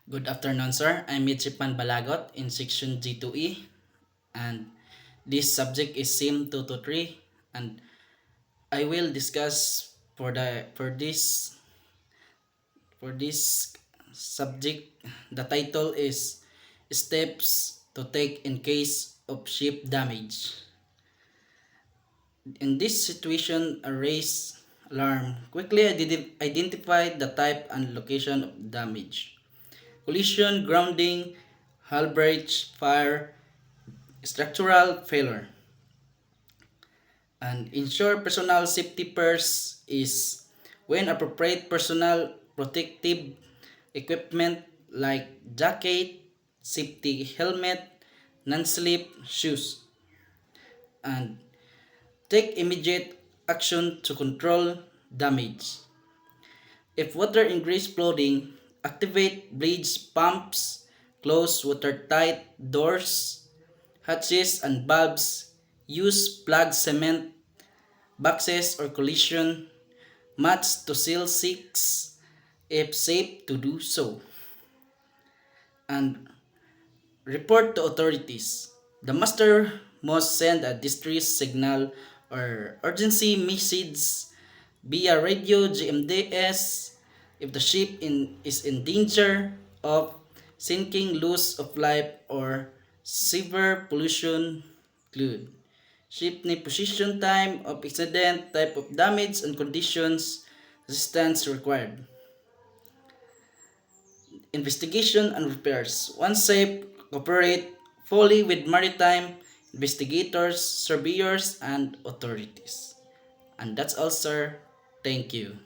Good afternoon, sir. I'm Midshipman Balagot in Section G2E, and this subject is SIM 223, and I will discuss for this subject. The title is Steps to Take in Case of Ship Damage. In this situation, a raise alarm quickly identified the type and location of damage. Collision, grounding, hull breach, fire, structural failure. And ensure personal safety first is when appropriate personal protective equipment like jacket, safety helmet, non-slip shoes, and take immediate action to control damage. If water increase flooding, activate bridge pumps, close watertight doors, hatches and valves, use plug cement boxes or collision mats to seal seats if safe to do so, and report to authorities. The master must send a distress signal or urgency message via radio GMDS if the is in danger of sinking, loss of life, or severe pollution include. Ship ni position, time of accident, type of damage, and conditions, assistance required. Investigation and repairs. Once safe, cooperate fully with maritime investigators, surveyors, and authorities. And that's all, sir. Thank you.